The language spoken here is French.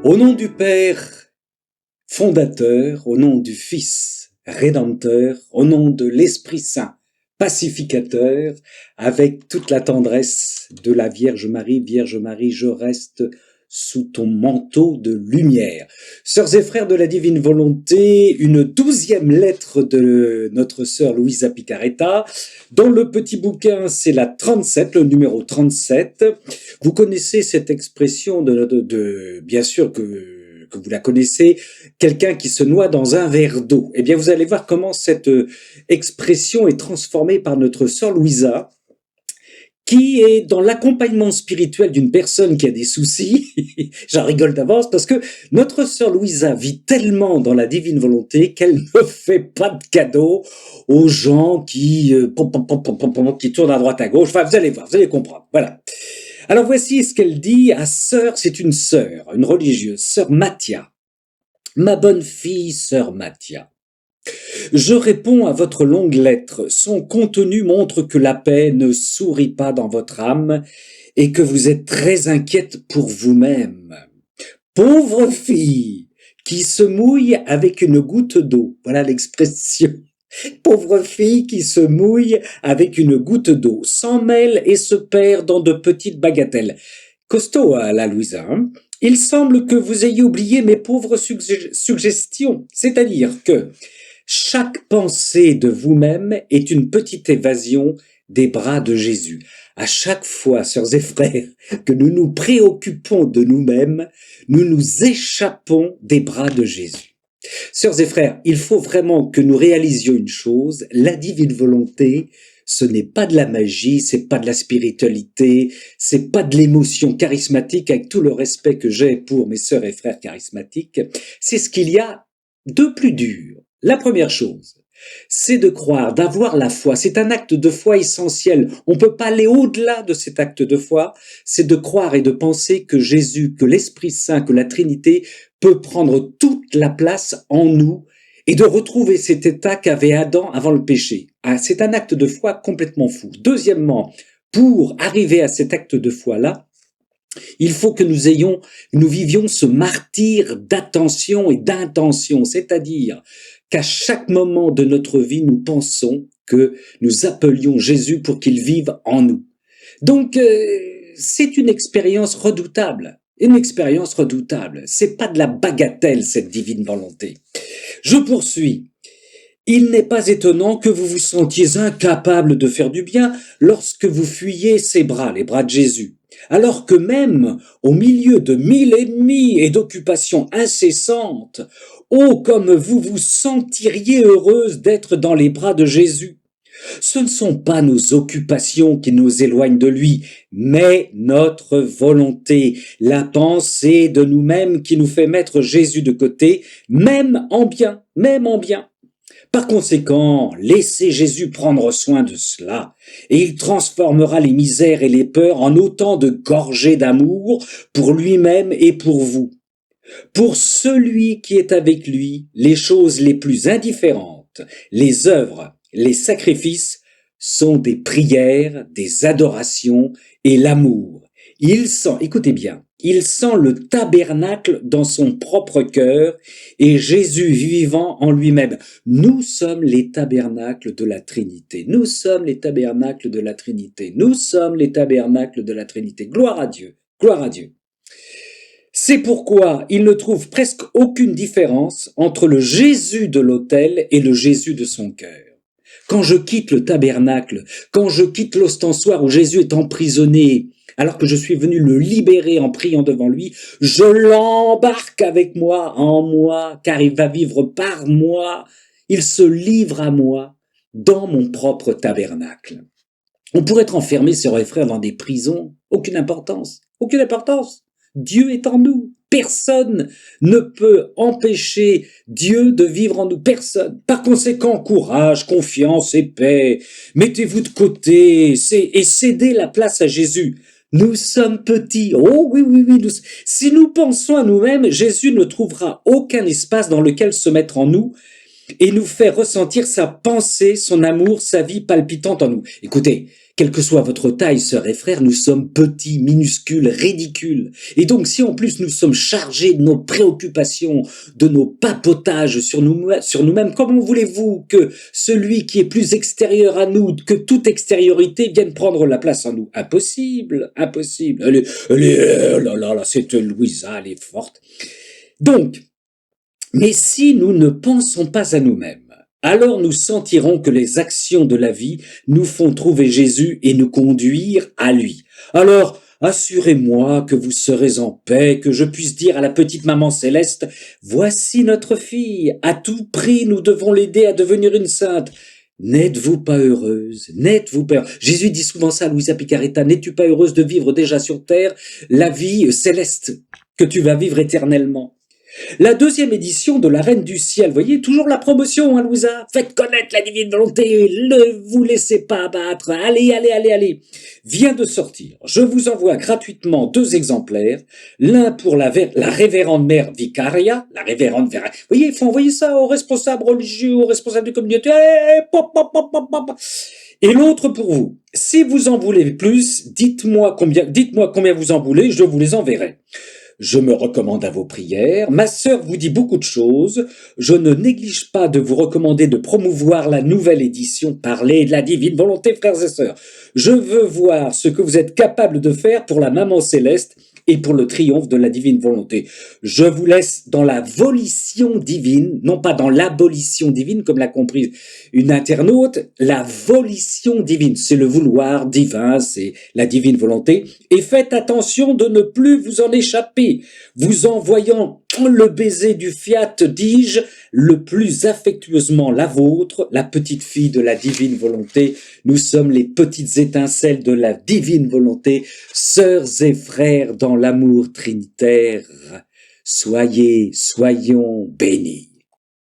Au nom du Père fondateur, au nom du Fils rédempteur, au nom de l'Esprit Saint pacificateur, avec toute la tendresse de la Vierge Marie, je reste sous ton manteau de lumière. Sœurs et frères de la divine volonté, une 12e lettre de notre sœur Louisa Picaretta, dont le petit bouquin c'est la 37, le numéro 37. Vous connaissez cette expression bien sûr que vous la connaissez, quelqu'un qui se noie dans un verre d'eau. Eh bien, vous allez voir comment cette expression est transformée par notre sœur Louisa, qui est dans l'accompagnement spirituel d'une personne qui a des soucis. J'en rigole d'avance parce que notre sœur Louisa vit tellement dans la divine volonté qu'elle ne fait pas de cadeaux aux gens qui tournent à droite à gauche. Enfin, vous allez voir, vous allez comprendre. Voilà. Alors voici ce qu'elle dit à sœur, c'est une sœur, une religieuse, sœur Mathia. Ma bonne fille, sœur Mathia. Je réponds à votre longue lettre. Son contenu montre que la paix ne sourit pas dans votre âme et que vous êtes très inquiète pour vous-même. Pauvre fille qui se mouille avec une goutte d'eau. Voilà l'expression. Pauvre fille qui se mouille avec une goutte d'eau, s'en mêle et se perd dans de petites bagatelles. Costaud à la Louisa, hein. Il semble que vous ayez oublié mes pauvres suggestions, c'est-à-dire que chaque pensée de vous-même est une petite évasion des bras de Jésus. À chaque fois, sœurs et frères, que nous nous préoccupons de nous-mêmes, nous nous échappons des bras de Jésus. Sœurs et frères, il faut vraiment que nous réalisions une chose, la divine volonté, ce n'est pas de la magie, c'est pas de la spiritualité, c'est pas de l'émotion charismatique, avec tout le respect que j'ai pour mes sœurs et frères charismatiques, c'est ce qu'il y a de plus dur. La première chose, c'est de croire, d'avoir la foi. C'est un acte de foi essentiel. On ne peut pas aller au-delà de cet acte de foi. C'est de croire et de penser que Jésus, que l'Esprit Saint, que la Trinité peut prendre toute la place en nous et de retrouver cet état qu'avait Adam avant le péché. C'est un acte de foi complètement fou. Deuxièmement, pour arriver à cet acte de foi-là, il faut que nous vivions ce martyre d'attention et d'intention, c'est-à-dire qu'à chaque moment de notre vie, nous pensons que nous appelions Jésus pour qu'il vive en nous. Donc, c'est une expérience redoutable. Une expérience redoutable. C'est pas de la bagatelle, cette divine volonté. Je poursuis. Il n'est pas étonnant que vous vous sentiez incapable de faire du bien lorsque vous fuyiez ses bras, les bras de Jésus. Alors que même au milieu de 1000 ennemis et d'occupations incessantes, oh, comme vous vous sentiriez heureuse d'être dans les bras de Jésus. Ce ne sont pas nos occupations qui nous éloignent de lui, mais notre volonté, la pensée de nous-mêmes qui nous fait mettre Jésus de côté, même en bien, même en bien. Par conséquent, laissez Jésus prendre soin de cela, et il transformera les misères et les peurs en autant de gorgées d'amour pour lui-même et pour vous. Pour celui qui est avec lui, les choses les plus indifférentes, les œuvres, les sacrifices sont des prières, des adorations et l'amour. Il sent, écoutez bien, il sent le tabernacle dans son propre cœur et Jésus vivant en lui-même. Nous sommes les tabernacles de la Trinité. Nous sommes les tabernacles de la Trinité. Nous sommes les tabernacles de la Trinité. Gloire à Dieu. Gloire à Dieu. C'est pourquoi il ne trouve presque aucune différence entre le Jésus de l'autel et le Jésus de son cœur. Quand je quitte le tabernacle, quand je quitte l'ostensoir où Jésus est emprisonné, alors que je suis venu le libérer en priant devant lui, je l'embarque avec moi, en moi, car il va vivre par moi, il se livre à moi, dans mon propre tabernacle. On pourrait être enfermé, sœurs et frères, dans des prisons, aucune importance, aucune importance. Dieu est en nous. Personne ne peut empêcher Dieu de vivre en nous. Personne. Par conséquent, courage, confiance et paix. Mettez-vous de côté et cédez la place à Jésus. Nous sommes petits. Oh oui, oui, oui. Si nous pensons à nous-mêmes, Jésus ne trouvera aucun espace dans lequel se mettre en nous et nous faire ressentir sa pensée, son amour, sa vie palpitante en nous. Écoutez, Quelle que soit votre taille, sœurs et frères, nous sommes petits, minuscules, ridicules. Et donc, si en plus nous sommes chargés de nos préoccupations, de nos papotages sur nous-mêmes, comment voulez-vous que celui qui est plus extérieur à nous, que toute extériorité vienne prendre la place en nous? Impossible, impossible. Oh là là, cette Louisa, elle est forte. Donc, mais si nous ne pensons pas à nous-mêmes, alors nous sentirons que les actions de la vie nous font trouver Jésus et nous conduire à lui. Alors, assurez-moi que vous serez en paix, que je puisse dire à la petite maman céleste, voici notre fille, à tout prix nous devons l'aider à devenir une sainte. N'êtes-vous pas heureuse? N'êtes-vous pas heureuse? Jésus dit souvent ça à Louisa Picaretta, n'es-tu pas heureuse de vivre déjà sur terre la vie céleste que tu vas vivre éternellement? La deuxième édition de la Reine du Ciel, voyez, toujours la promotion, hein, Louisa. Faites connaître la divine volonté, ne vous laissez pas abattre, allez, allez, allez, allez, vient de sortir. Je vous envoie gratuitement 2 exemplaires, l'un pour la révérende mère vicaria, la révérende Vous voyez, il faut envoyer ça aux responsables religieux, aux responsables de communauté, pop, pop, pop, pop, pop. Et l'autre pour vous. Si vous en voulez plus, dites-moi combien vous en voulez, je vous les enverrai. Je me recommande à vos prières. Ma sœur vous dit beaucoup de choses. Je ne néglige pas de vous recommander de promouvoir la nouvelle édition. Parlez de la divine volonté, frères et sœurs. Je veux voir ce que vous êtes capables de faire pour la maman céleste et pour le triomphe de la divine volonté. Je vous laisse dans la volition divine, non pas dans l'abolition divine, comme l'a compris une internaute, la volition divine, c'est le vouloir divin, c'est la divine volonté, et faites attention de ne plus vous en échapper, vous envoyant le baiser du fiat, dis-je, le plus affectueusement la vôtre, la petite fille de la divine volonté. Nous sommes les petites étincelles de la divine volonté, sœurs et frères dans l'amour trinitaire. Soyons bénis.